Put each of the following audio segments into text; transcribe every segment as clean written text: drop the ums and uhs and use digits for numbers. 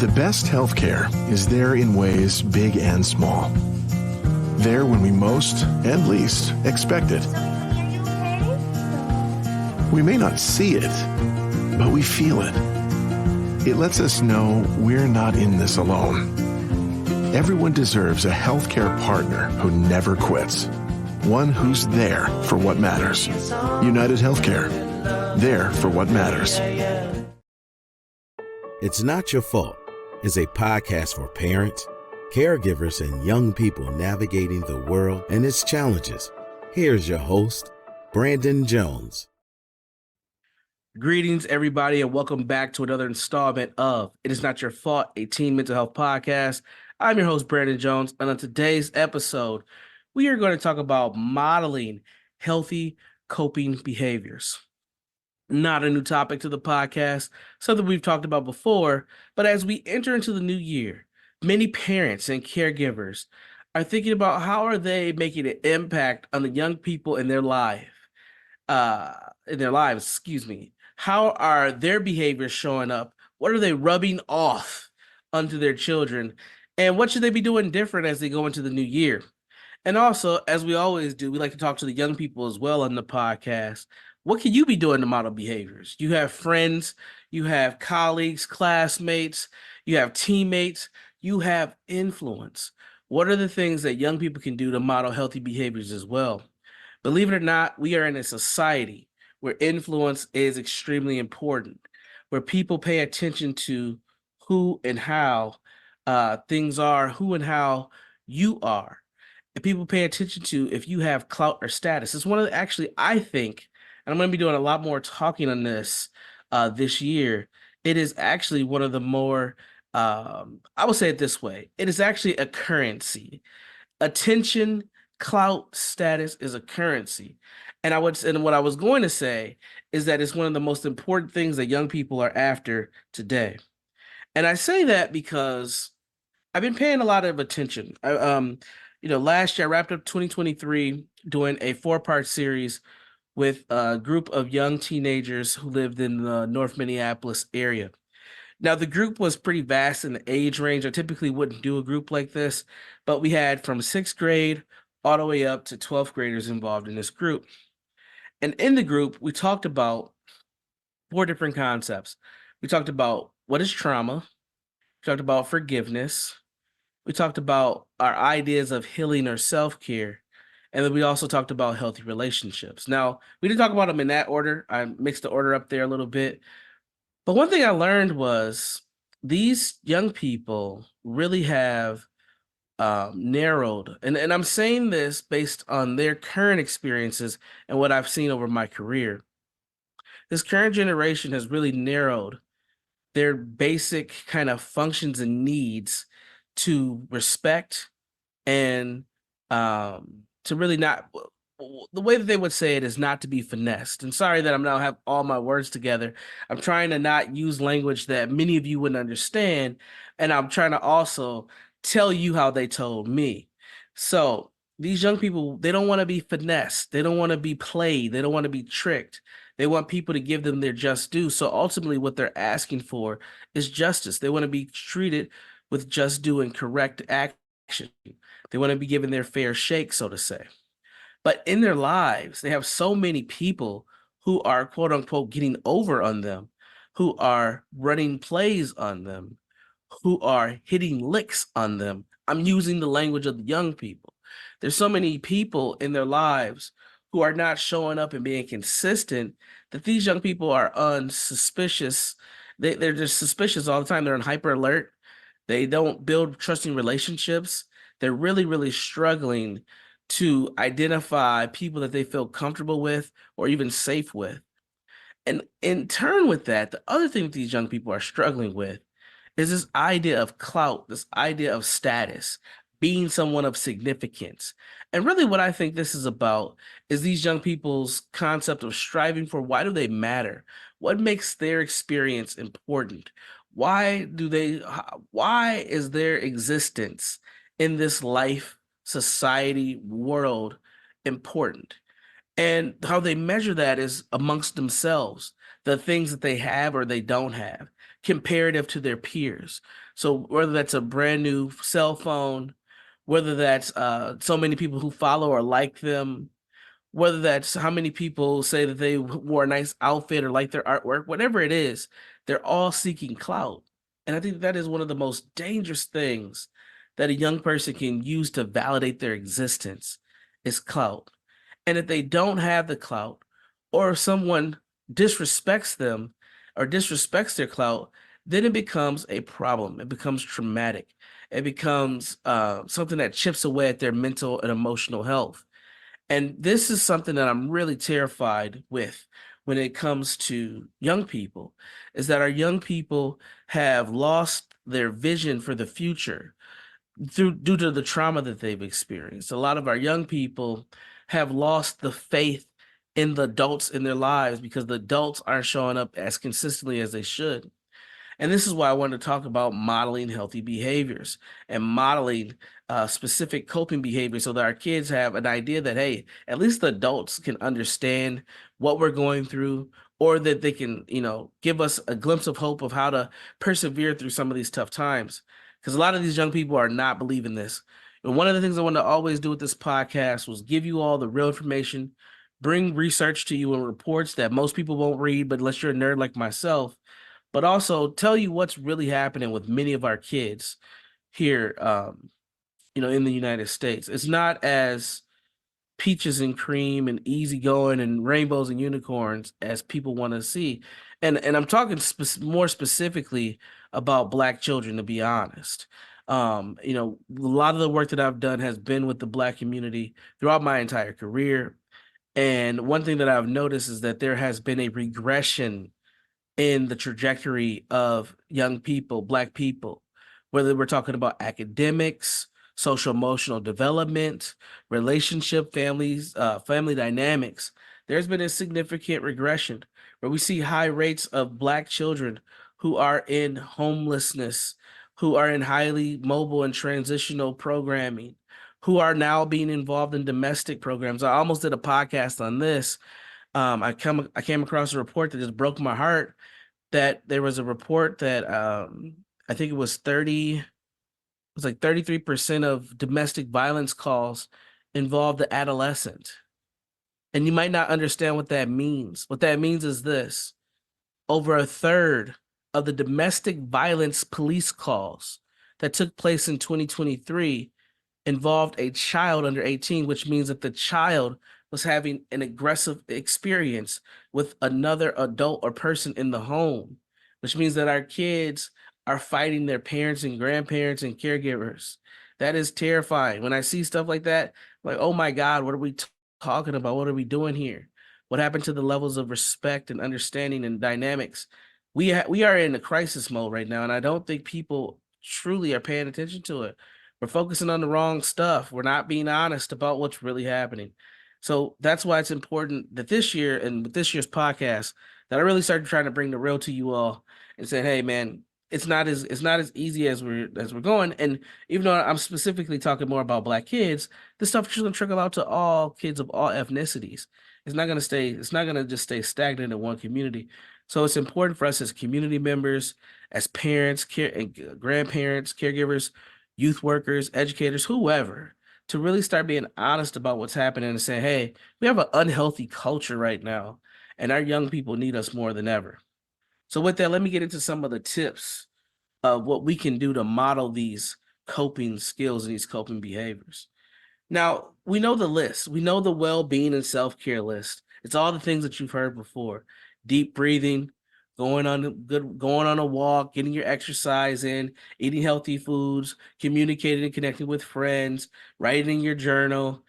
The best healthcare is there in ways big and small. There when we most and least expect it. We may not see it, but we feel it. It lets us know we're not in this alone. Everyone deserves a healthcare partner who never quits. One who's there for what matters. United Healthcare. There for what matters. It's Not Your Fault is a podcast for parents, caregivers, and young people navigating the world and its challenges. Here's your host, Brandon Jones. Greetings, everybody, and welcome back to another installment of It Is Not Your Fault, a teen mental health podcast. I'm your host, Brandon Jones, and on today's episode, we are going to talk about modeling healthy coping behaviors. Not a new topic to the podcast, something we've talked about before, but as we enter into the new year, many parents and caregivers are thinking about how are they making an impact on the young people in their lives. How are their behaviors showing up? What are they rubbing off onto their children? And what should they be doing different as they go into the new year? And also, as we always do, we like to talk to the young people as well on the podcast. What can you be doing to model behaviors? You have friends, you have colleagues, classmates, you have teammates, you have influence. What are the things that young people can do to model healthy behaviors as well? Believe it or not, we are in a society where influence is extremely important, where people pay attention to who and how things are, who and how you are. And people pay attention to if you have clout or status. It's one of the, actually, I think, and I'm going to be doing a lot more talking on this this year. It is actually one of the more, I will say it this way, it is actually a currency. Attention, clout, status is a currency. And what I was going to say is that it's one of the most important things that young people are after today. And I say that because I've been paying a lot of attention. Last year I wrapped up 2023 doing a 4-part series with a group of young teenagers who lived in the North Minneapolis area. Now, the group was pretty vast in the age range. I typically wouldn't do a group like this, but we had from 6th grade all the way up to 12th graders involved in this group. And in the group, we talked about 4 different concepts. We talked about what is trauma. We talked about forgiveness. We talked about our ideas of healing or self-care. And then we also talked about healthy relationships. Now, we didn't talk about them in that order. I mixed the order up there a little bit. But one thing I learned was these young people really have narrowed. And I'm saying this based on their current experiences and what I've seen over my career. This current generation has really narrowed their basic kind of functions and needs to respect and to really not, the way that they would say it is not to be finessed. And sorry that I'm now have all my words together. I'm trying to not use language that many of you wouldn't understand. And I'm trying to also tell you how they told me. So these young people, they don't want to be finessed. They don't want to be played. They don't want to be tricked. They want people to give them their just due. So ultimately what they're asking for is justice. They want to be treated with just due and correct action. They want to be given their fair shake, so to say. But in their lives, they have so many people who are, quote unquote, getting over on them, who are running plays on them, who are hitting licks on them. I'm using the language of the young people. There's so many people in their lives who are not showing up and being consistent that these young people are unsuspicious. They're just suspicious all the time. They're on hyper alert. They don't build trusting relationships. They're really, really struggling to identify people that they feel comfortable with or even safe with. And in turn with that, the other thing that these young people are struggling with is this idea of clout, this idea of status, being someone of significance. And really what I think this is about is these young people's concept of striving for why do they matter? What makes their experience important? Why is their existence in this life, society, world important? And how they measure that is amongst themselves, the things that they have or they don't have. comparative to their peers. So whether that's a brand new cell phone, whether that's so many people who follow or like them, whether that's how many people say that they wore a nice outfit or like their artwork, whatever it is, they're all seeking clout. And I think that is one of the most dangerous things that a young person can use to validate their existence is clout. And if they don't have the clout, or if someone disrespects them or disrespects their clout, then it becomes a problem. It becomes traumatic. It becomes something that chips away at their mental and emotional health. And this is something that I'm really terrified with when it comes to young people, is that our young people have lost their vision for the future due to the trauma that they've experienced. A lot of our young people have lost the faith in the adults in their lives because the adults aren't showing up as consistently as they should. And this is why I wanted to talk about modeling healthy behaviors and modeling specific coping behaviors so that our kids have an idea that, hey, at least the adults can understand what we're going through, or that they can, give us a glimpse of hope of how to persevere through some of these tough times. Because a lot of these young people are not believing this. And one of the things I wanted to always do with this podcast was give you all the real information, bring research to you and reports that most people won't read, but unless you're a nerd like myself, but also tell you what's really happening with many of our kids here, in the United States. It's not as peaches and cream and easygoing and rainbows and unicorns as people want to see. And I'm talking more specifically about Black children, to be honest. A lot of the work that I've done has been with the Black community throughout my entire career. And one thing that I've noticed is that there has been a regression in the trajectory of young people, Black people, whether we're talking about academics, social emotional development, relationship, family dynamics. There's been a significant regression where we see high rates of Black children who are in homelessness, who are in highly mobile and transitional programming, who are now being involved in domestic programs. I almost did a podcast on this. I came across a report that just broke my heart, that there was a report that I think it was 33% of domestic violence calls involve the adolescent. And you might not understand what that means. What that means is this: over a third of the domestic violence police calls that took place in 2023 involved a child under 18, which means that the child was having an aggressive experience with another adult or person in the home, which means that our kids are fighting their parents and grandparents and caregivers. That is terrifying. When I see stuff like that, I'm like, oh my God, what are we talking about? What are we doing here? What happened to the levels of respect and understanding and dynamics? We are in a crisis mode right now, and I don't think people truly are paying attention to it. We're focusing on the wrong stuff. We're not being honest about what's really happening. So that's why it's important that this year, and with this year's podcast, that I really started trying to bring the real to you all and say, hey man, it's not as easy as we're going. And even though I'm specifically talking more about Black kids, this stuff should trickle out to all kids of all ethnicities. It's not gonna just stay stagnant in one community. So it's important for us as community members, as parents, grandparents, caregivers, youth workers, educators, whoever, to really start being honest about what's happening and say, hey, we have an unhealthy culture right now, and our young people need us more than ever. So with that, let me get into some of the tips of what we can do to model these coping skills and these coping behaviors. Now, we know the list. We know the well-being and self-care list. It's all the things that you've heard before: deep breathing, going on a walk, getting your exercise in, eating healthy foods, communicating and connecting with friends, writing in your journal,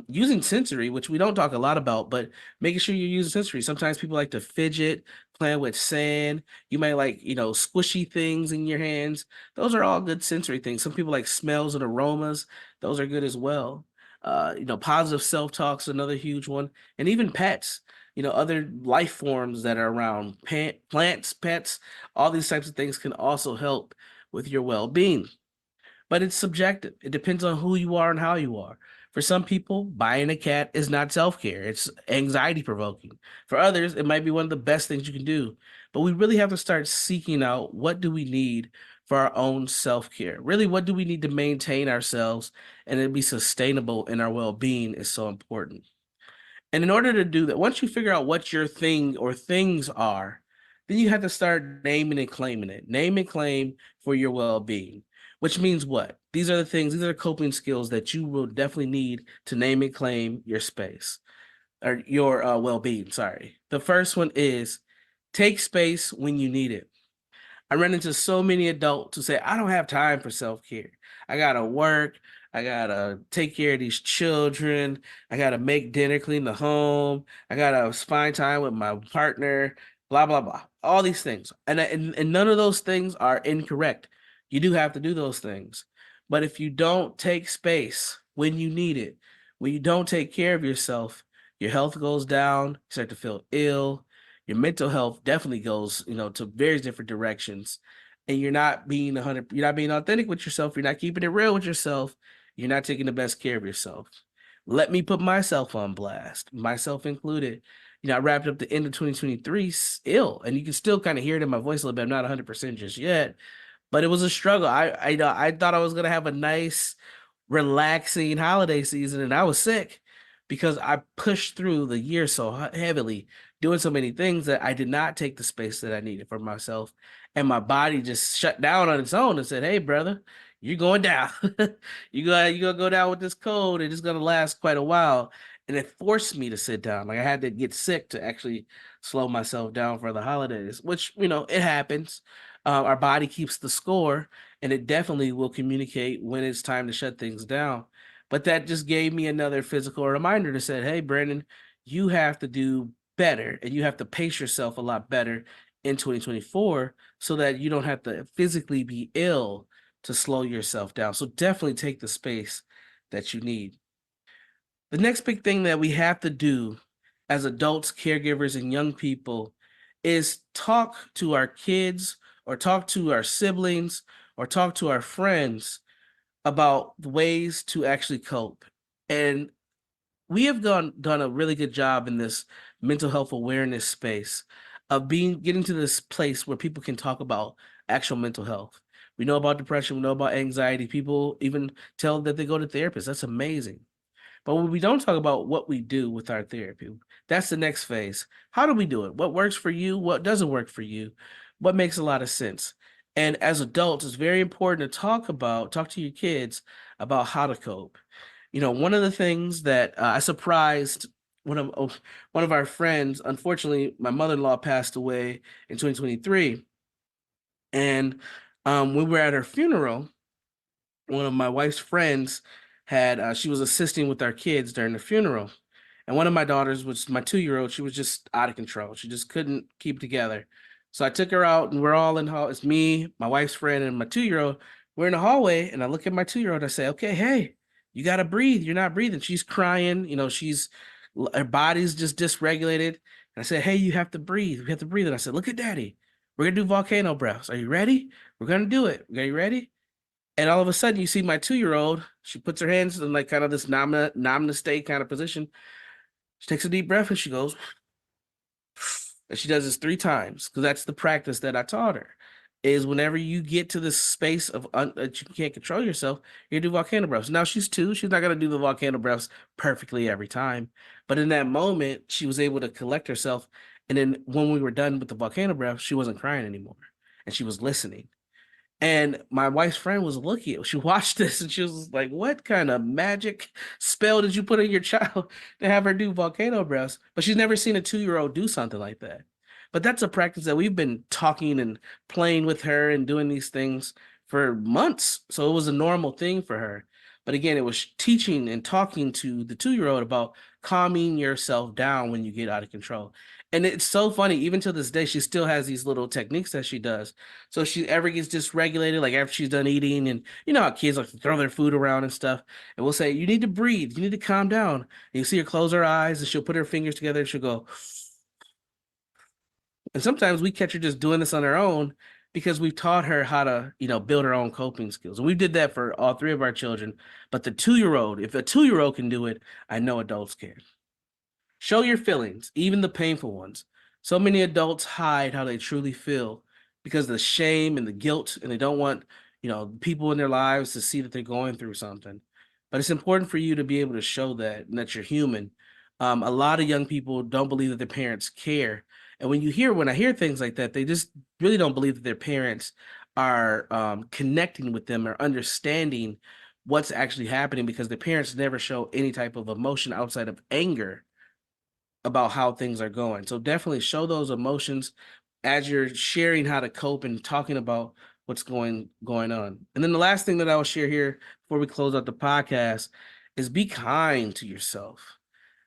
using sensory, which we don't talk a lot about, but making sure you're using sensory. Sometimes people like to fidget, playing with sand. You might like, squishy things in your hands. Those are all good sensory things. Some people like smells and aromas. Those are good as well. Positive self-talk's another huge one. And even pets, other life forms that are around, plants, pets, all these types of things can also help with your well-being. But it's subjective. It depends on who you are and how you are. For some people, buying a cat is not self-care. It's anxiety provoking. For others, it might be one of the best things you can do. But we really have to start seeking out what do we need for our own self-care. Really, what do we need to maintain ourselves and it be sustainable in our well-being is so important. And in order to do that, once you figure out what your thing or things are, then you have to start naming and claiming it. Name and claim for your well-being, which means what? These are the things, these are the coping skills that you will definitely need to name and claim your space or your well-being. Sorry. The first one is take space when you need it. I run into so many adults who say, I don't have time for self-care. I gotta work. I gotta take care of these children. I gotta make dinner, clean the home. I gotta spend time with my partner, blah, blah, blah. All these things. And none of those things are incorrect. You do have to do those things. But if you don't take space when you need it, when you don't take care of yourself, your health goes down, you start to feel ill, your mental health definitely goes, to various different directions. And you're not being authentic with yourself. You're not keeping it real with yourself. You're not taking the best care of yourself. Let me put myself on blast, myself included. I wrapped up the end of 2023 ill, and you can still kind of hear it in my voice a little bit. I'm not 100% just yet, but it was a struggle. I thought I was gonna have a nice, relaxing holiday season, and I was sick because I pushed through the year so heavily, doing so many things that I did not take the space that I needed for myself, and my body just shut down on its own and said, "Hey, brother, you're going down. You gonna go down with this cold, and it's gonna last quite a while." And it forced me to sit down. Like I had to get sick to actually slow myself down for the holidays, which it happens. Our body keeps the score, and it definitely will communicate when it's time to shut things down. But that just gave me another physical reminder to say, hey, Brandon, you have to do better and you have to pace yourself a lot better in 2024 so that you don't have to physically be ill to slow yourself down. So definitely take the space that you need. The next big thing that we have to do as adults, caregivers, and young people is talk to our kids or talk to our siblings or talk to our friends about ways to actually cope. And we have done a really good job in this mental health awareness space of getting to this place where people can talk about actual mental health. We know about depression, we know about anxiety. People even tell that they go to therapists. That's amazing. But when we don't talk about what we do with our therapy, that's the next phase. How do we do it? What works for you? What doesn't work for you? What makes a lot of sense? And as adults, it's very important to talk to your kids about how to cope. One of the things that I surprised one of our friends, unfortunately, my mother-in-law passed away in 2023. And when we were at her funeral, one of my wife's friends she was assisting with our kids during the funeral. And one of my daughters, which is my 2-year-old, she was just out of control. She just couldn't keep it together. So I took her out and we're all in the hall. It's me, my wife's friend, and my 2-year-old. We're in the hallway and I look at my 2-year-old. I say, okay, hey, you got to breathe. You're not breathing. She's crying. Her body's just dysregulated. And I said, hey, you have to breathe. We have to breathe. And I said, look at daddy. We're going to do volcano breaths. Are you ready? We're going to do it. Are you ready? And all of a sudden, you see my 2-year-old, she puts her hands in like kind of this namaste kind of position. She takes a deep breath and she goes, and she does this 3 times because that's the practice that I taught her. Is whenever you get to this space of that you can't control yourself, you do volcano breaths. Now she's 2; she's not gonna do the volcano breaths perfectly every time, but in that moment, she was able to collect herself. And then when we were done with the volcano breath, she wasn't crying anymore, and she was listening. And my wife's friend was looking. She watched this and she was like, what kind of magic spell did you put on your child to have her do volcano breaths? But she's never seen a 2-year-old do something like that. But that's a practice that we've been talking and playing with her and doing these things for months. So it was a normal thing for her. But again, it was teaching and talking to the 2-year-old about calming yourself down when you get out of control. And it's so funny, even to this day, she still has these little techniques that she does. So if she ever gets dysregulated, like after she's done eating, and you know how kids like to throw their food around and stuff, and we'll say, you need to breathe, you need to calm down. And you see her close her eyes and she'll put her fingers together and she'll go. And sometimes we catch her just doing this on her own. because we've taught her how to, build her own coping skills. And we did that for all three of our children. But the 2-year-old, if a 2-year-old can do it, I know adults can. Show your feelings, even the painful ones. So many adults hide how they truly feel because of the shame and the guilt, and they don't want, people in their lives to see that they're going through something. But it's important for you to be able to show that and that you're human. A lot of young people don't believe that their parents care. And when I hear things like that, they just really don't believe that their parents are connecting with them or understanding what's actually happening, because their parents never show any type of emotion outside of anger about how things are going. So definitely show those emotions as you're sharing how to cope and talking about what's going on. And then the last thing that I will share here before we close out the podcast is be kind to yourself.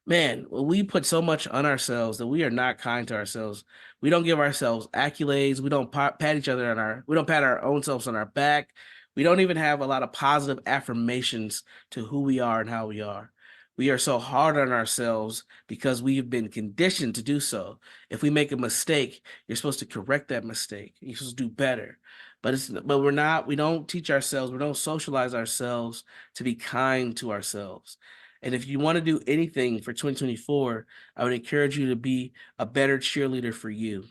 Man, we put so much on ourselves that we are not kind to ourselves. We don't give ourselves accolades. We don't pat each other we don't pat our own selves on our back. We don't even have a lot of positive affirmations to who we are and how we are. We are so hard on ourselves because we've been conditioned to do so. If we make a mistake, you're supposed to correct that mistake. You're supposed to do better. But we're not, we don't teach ourselves, we don't socialize ourselves to be kind to ourselves. And if you want to do anything for 2024, I would encourage you to be a better cheerleader for you.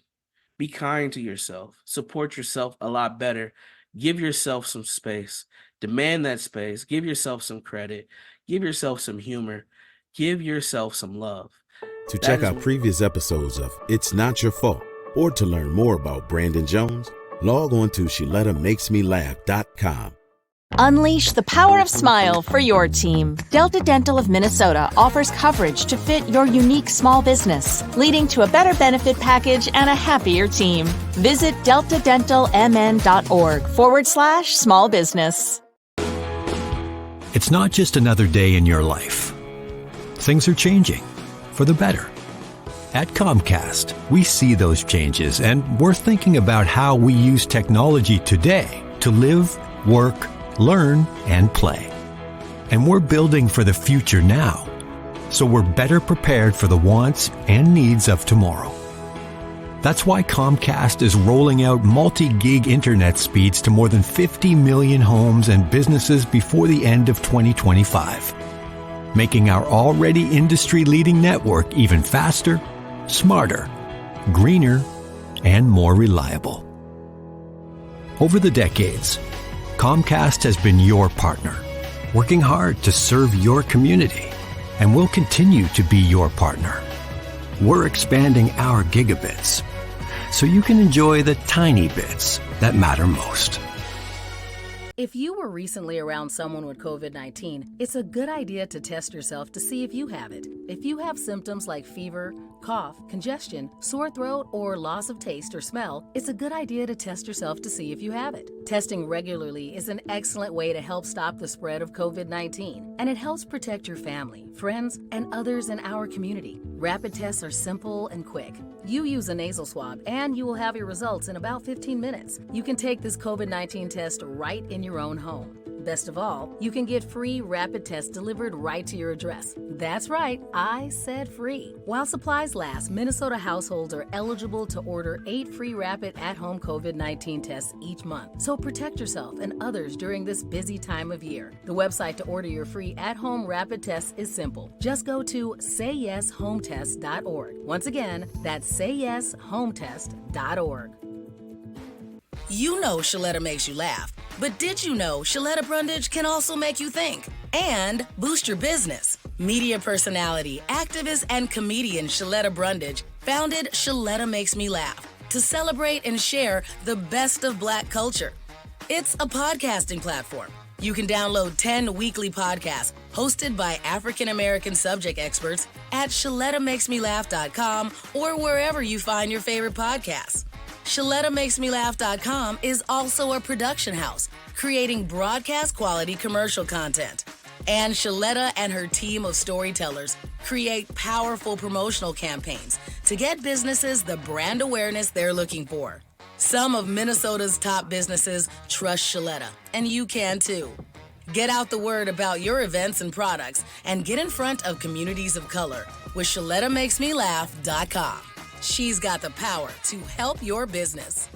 Be kind to yourself. Support yourself a lot better. Give yourself some space. Demand that space. Give yourself some credit. Give yourself some humor. Give yourself some love. To check out previous episodes of It's Not Your Fault, or to learn more about Brandon Jones, log on to ShalettaMakesMeLaugh.com. Unleash the power of smile for your team. Delta Dental of Minnesota offers coverage to fit your unique small business, leading to a better benefit package and a happier team. Visit deltadentalmn.org/small business. It's not just another day in your life. Things are changing for the better. At Comcast, we see those changes, and we're thinking about how we use technology today to live, work, learn, and play. And we're building for the future now, so we're better prepared for the wants and needs of tomorrow. That's why Comcast is rolling out multi-gig internet speeds to more than 50 million homes and businesses before the end of 2025, making our already industry-leading network even faster, smarter, greener, and more reliable. Over the decades, Comcast has been your partner, working hard to serve your community, and will continue to be your partner. We're expanding our gigabits so you can enjoy the tiny bits that matter most. If you were recently around someone with COVID-19, it's a good idea to test yourself to see if you have it. If you have symptoms like fever, cough, congestion, sore throat, or loss of taste or smell, it's a good idea to test yourself to see if you have it. Testing regularly is an excellent way to help stop the spread of COVID-19, and it helps protect your family, friends, and others in our community. Rapid tests are simple and quick. You use a nasal swab, and you will have your results in about 15 minutes. You can take this COVID-19 test right in your own home. Best of all, you can get free rapid tests delivered right to your address. That's right, I said free. While supplies last, Minnesota households are eligible to order 8 free rapid at-home COVID-19 tests each month. So protect yourself and others during this busy time of year. The website to order your free at-home rapid tests is simple. Just go to sayyeshometest.org. Once again, that's sayyeshometest.org. You know Shaletta makes you laugh, but did you know Shaletta Brundage can also make you think and boost your business? Media personality, activist, and comedian Shaletta Brundage founded Shaletta Makes Me Laugh to celebrate and share the best of Black culture. It's a podcasting platform. You can download 10 weekly podcasts hosted by African-American subject experts at ShalettaMakesMeLaugh.com or wherever you find your favorite podcasts. ShalettaMakesMeLaugh.com is also a production house, creating broadcast-quality commercial content. And Shaletta and her team of storytellers create powerful promotional campaigns to get businesses the brand awareness they're looking for. Some of Minnesota's top businesses trust Shaletta, and you can too. Get out the word about your events and products and get in front of communities of color with ShalettaMakesMeLaugh.com. She's got the power to help your business.